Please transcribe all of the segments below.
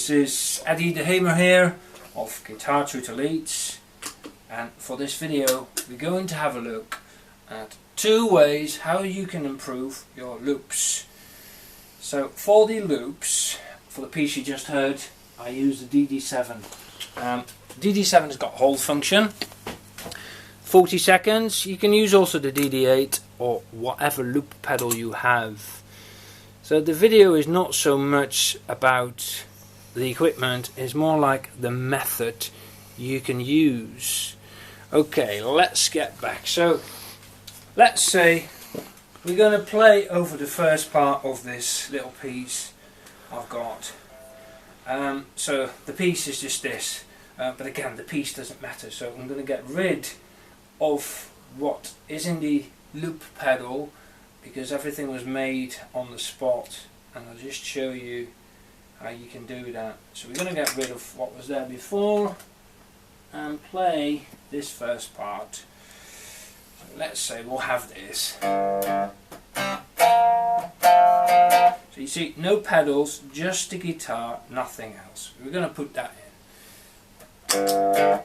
This is Eddie the Hamer here of Guitar Tutor Leads, and for this video we're going to have a look at 2 ways how you can improve your loops. So for the loops, for the piece you just heard, I use the DD7. DD7 has got hold function, 40 seconds. You can use also the DD8 or whatever loop pedal you have. So the video is not so much about the equipment, it's more like the method you can use. Okay, let's get back. So let's say we're going to play over the first part of this little piece I've got. So the piece is just this, but again the piece doesn't matter, so I'm going to get rid of what is in the loop pedal because everything was made on the spot, and I'll just show you how you can do that. So we're going to get rid of what was there before and play this first part. So let's say we'll have this. So you see, no pedals, just the guitar, nothing else. We're going to put that in.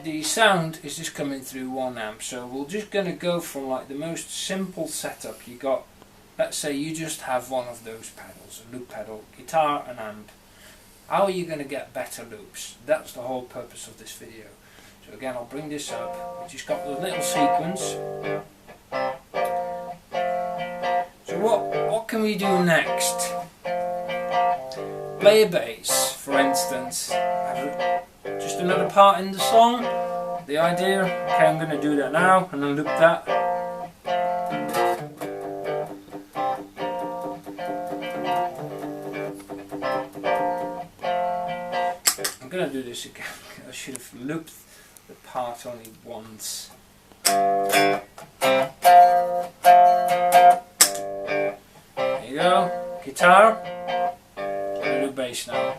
The sound is just coming through 1 amp, so we're just going to go from like the most simple setup you got. Let's say you just have one of those pedals, a loop pedal, guitar and amp. How are you going to get better loops? That's the whole purpose of this video. So again, I'll bring this up. We just got the little sequence. So what can we do next? Play a bass, for instance. Just another part in the song. The idea, okay, I'm going to do that now and then loop that. I'm going to do this again. I should have looped the part only once. There you go. Guitar. I'm going to do bass now.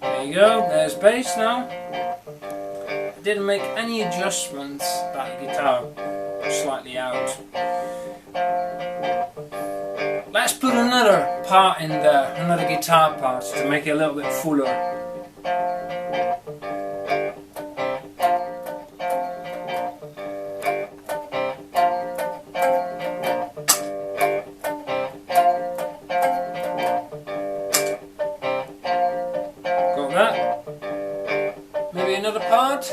There you go. There's bass now. I didn't make any adjustments that the guitar was slightly out. Let's put another part in there, another guitar part to make it a little bit fuller. Got that? Maybe another part?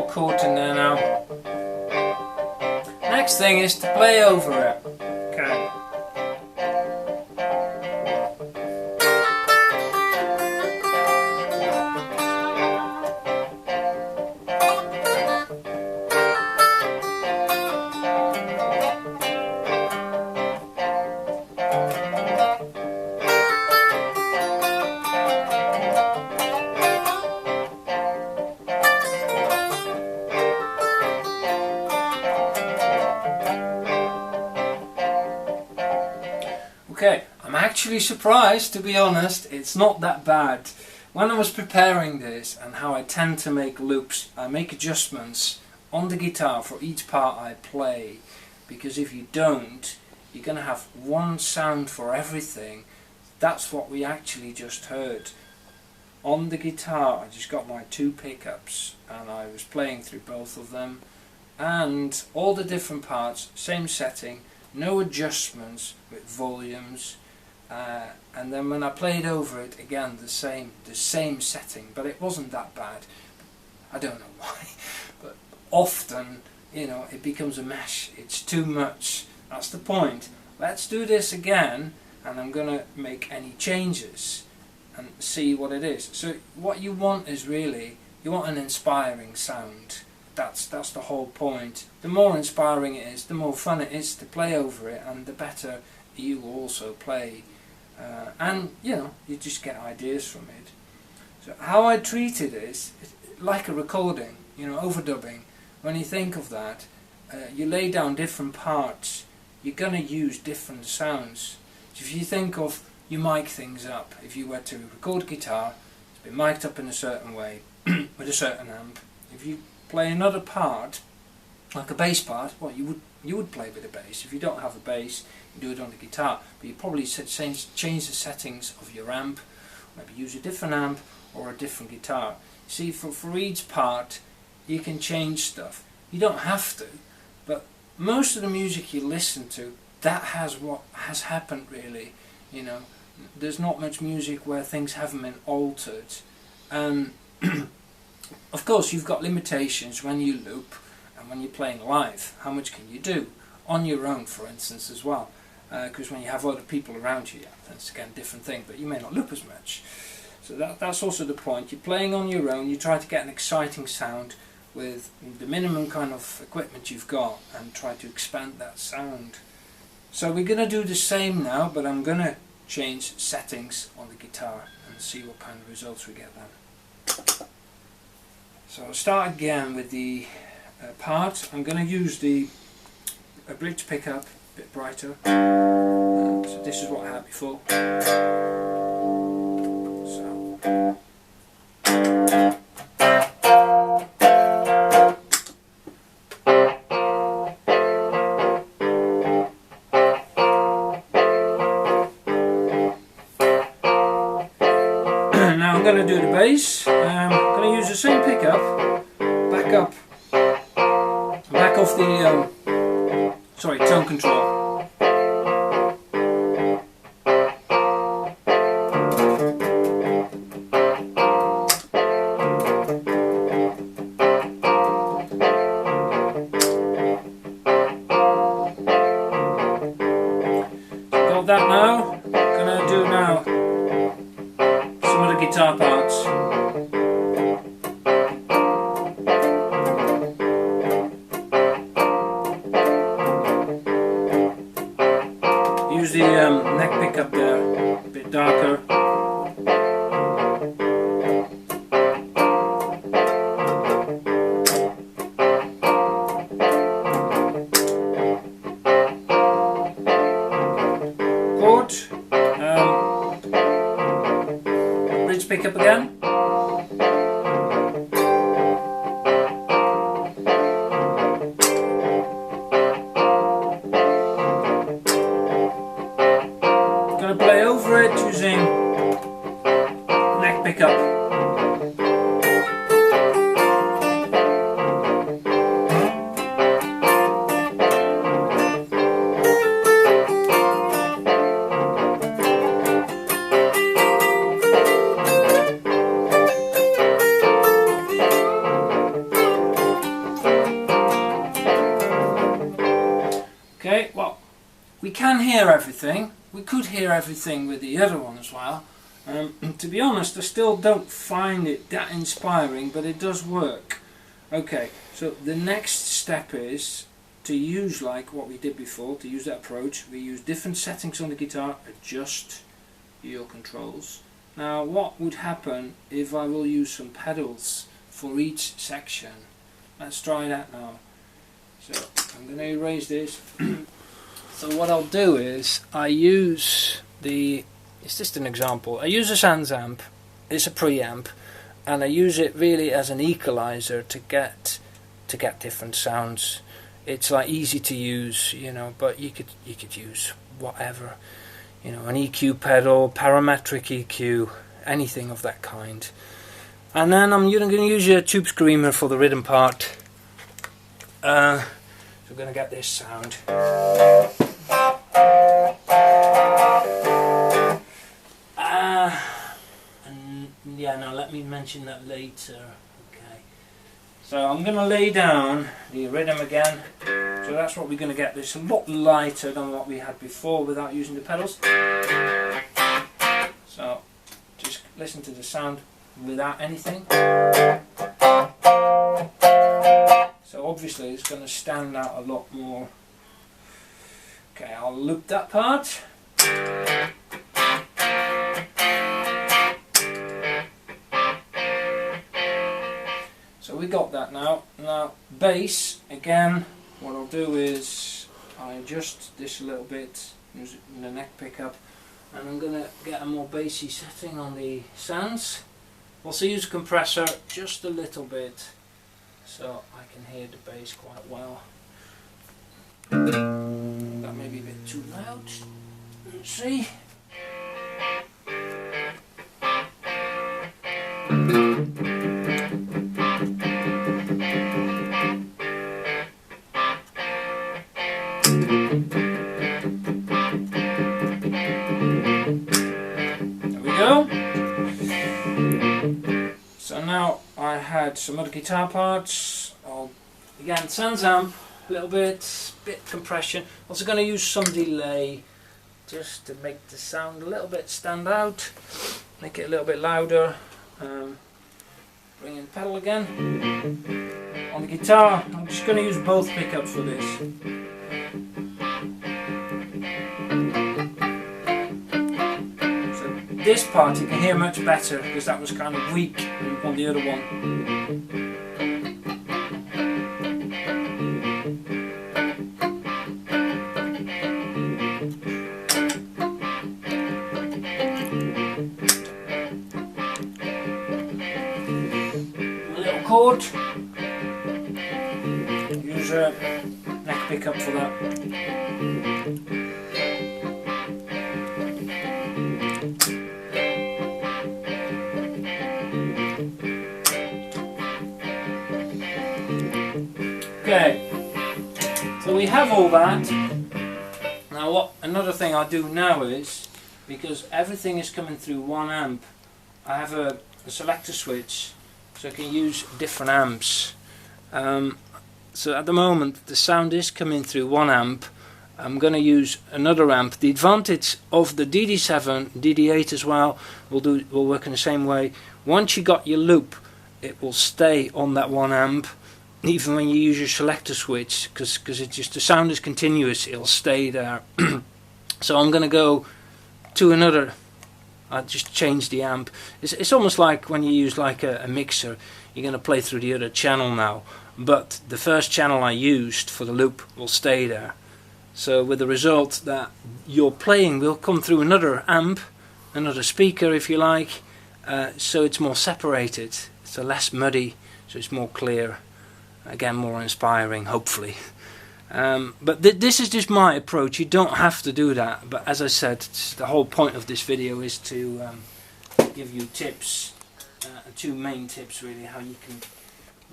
Chord in there now. Next thing is to play over it. Okay. Okay, I'm actually surprised, to be honest. It's not that bad. When I was preparing this and how I tend to make loops, I make adjustments on the guitar for each part I play, because if you don't, you're going to have one sound for everything. That's what we actually just heard. On the guitar I just got my 2 pickups and I was playing through both of them, and all the different parts, same setting, no adjustments with volumes, and then when I played over it again, the same setting, but it wasn't that bad. I don't know why, but often, you know, it becomes a mesh. It's too much. That's the point. Let's do this again, and I'm gonna make any changes and see what it is. So what you want is really, you want an inspiring sound. that's the whole point. The more inspiring it is, the more fun it is to play over it, and the better you will also play. And you know, you just get ideas from it. So how I treat it is like a recording, you know, overdubbing. When you think of that, you lay down different parts, you're going to use different sounds. So if you think of, you mic things up. If you were to record guitar, it's been mic'd up in a certain way with a certain amp. If you play another part, like a bass part, well, you would play with a bass. If you don't have a bass, you do it on the guitar, but you probably change the settings of your amp, maybe use a different amp or a different guitar. See, for each part you can change stuff. You don't have to, but most of the music you listen to, that has what has happened really. You know, there's not much music where things haven't been altered. Of course, you've got limitations when you loop and when you're playing live. How much can you do on your own, for instance, as well? Because when you have other people around you, that's again a different thing, but you may not loop as much. So that's also the point. You're playing on your own, you try to get an exciting sound with the minimum kind of equipment you've got and try to expand that sound. So we're going to do the same now, but I'm going to change settings on the guitar and see what kind of results we get then. So I'll start again with the part. I'm going to use a bridge pickup, a bit brighter. So this is what I had before. Now I'm going to do the bass. I'm going to use the same pickup, back off the tone control. So got that now. Going to do now some of the guitar parts. Use the neck pickup there, a bit darker. Chord, bridge pickup again. Gonna play over it using neck pickup. Okay, well, we can hear everything. We could hear everything with the other one as well. To be honest, I still don't find it that inspiring, but it does work. Okay, so the next step is to use, like what we did before, to use that approach. We use different settings on the guitar, adjust your controls. Now, what would happen if I will use some pedals for each section? Let's try that now. So I'm going to erase this. So what I'll do is I use it's just an example. I use a Sans amp. It's a preamp, and I use it really as an equalizer to get different sounds. It's like easy to use, you know, but you could use whatever, you know, an EQ pedal, parametric EQ, anything of that kind. And then I'm going to use a tube screamer for the rhythm part. So we're going to get this sound. And yeah, now let me mention that later. Okay. So I'm going to lay down the rhythm again. So that's what we're going to get. It's a lot lighter than what we had before without using the pedals. So just listen to the sound without anything. obviously it's going to stand out a lot more. Okay, I'll loop that part. So we got that now. Now bass, again, what I'll do is I adjust this a little bit, use it in the neck pickup, and I'm going to get a more bassy setting on the sounds. Also use a compressor just a little bit so I can hear the bass quite well. That may be a bit too loud. Let's see. There we go. So now I had some other guitar parts. Again, sans amp, a little bit compression. Also going to use some delay just to make the sound a little bit stand out, make it a little bit louder. Bring in the pedal again. On the guitar, I'm just going to use both pickups for this. So this part you can hear much better because that was kind of weak on the other one. Chord. Use a neck pickup for that. Okay, so we have all that. Now another thing I do now is, because everything is coming through one amp, I have a selector switch. So I can use different amps. So at the moment the sound is coming through one amp. I'm going to use another amp. The advantage of the DD7, DD8 as well, will work in the same way. Once you got your loop, it will stay on that one amp, even when you use your selector switch, because it's just the sound is continuous. It'll stay there. So I'm going to go to another. I just change the amp. It's almost like when you use like a mixer, you're going to play through the other channel now, but the first channel I used for the loop will stay there. So with the result that your playing will come through another amp, another speaker if you like, so it's more separated, it's less muddy, so it's more clear, again more inspiring hopefully. But this is just my approach. You don't have to do that, but as I said, the whole point of this video is to give you tips, two main tips really, how you can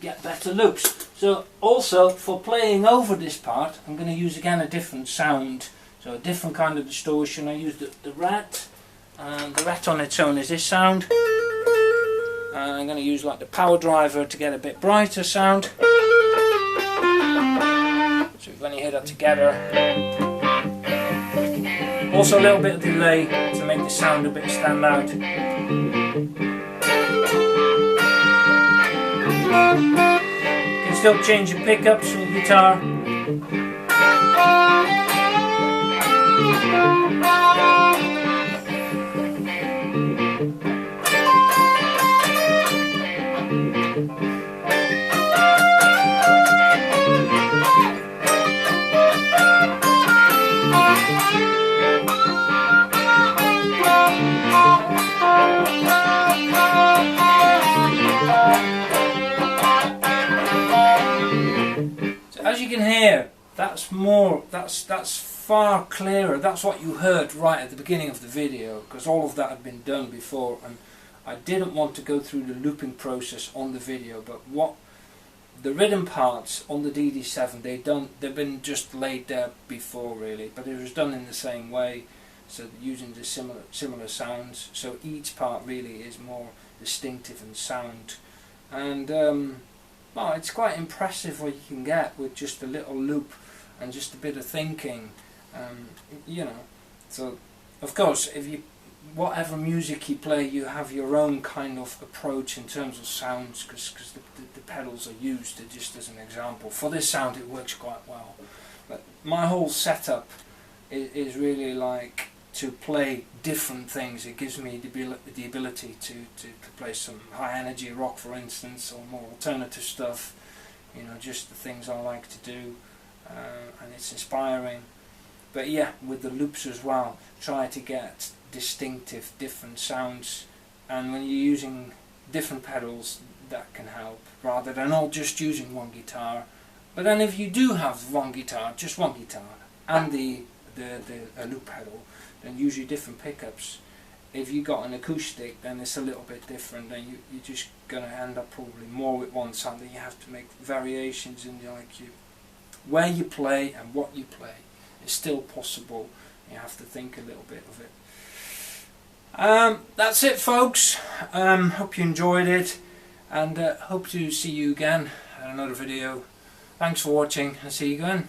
get better loops. So also for playing over this part, I'm going to use again a different sound, so a different kind of distortion. I use the rat, and the rat on its own is this sound. I'm going to use like the power driver to get a bit brighter sound. So when you hear that together, also a little bit of delay to make the sound a bit stand out. You can still change your pickups on the guitar. As you can hear, that's far clearer. That's what you heard right at the beginning of the video, because all of that had been done before, and I didn't want to go through the looping process on the video. But what the rhythm parts on the DD7, they've been just laid there before really, but it was done in the same way, so using the similar sounds. So each part really is more distinctive and sound, and well, it's quite impressive what you can get with just a little loop and just a bit of thinking, you know. So of course, whatever music you play, you have your own kind of approach in terms of sounds, because the pedals are used, just as an example. For this sound it works quite well. But my whole setup is really like to play different things. It gives me the ability to play some high energy rock, for instance, or more alternative stuff, you know, just the things I like to do, and it's inspiring. But yeah, with the loops as well, try to get distinctive different sounds, and when you're using different pedals, that can help, rather than all just using one guitar. But then if you do have one guitar, just one guitar, and a loop pedal, then use your different pickups. If you got an acoustic, then it's a little bit different, then you're just going to end up probably more with one sound, and you have to make variations in where you play and what you play. It's still possible. You have to think a little bit of it. That's it, folks. Hope you enjoyed it, and hope to see you again in another video. Thanks for watching, and see you again.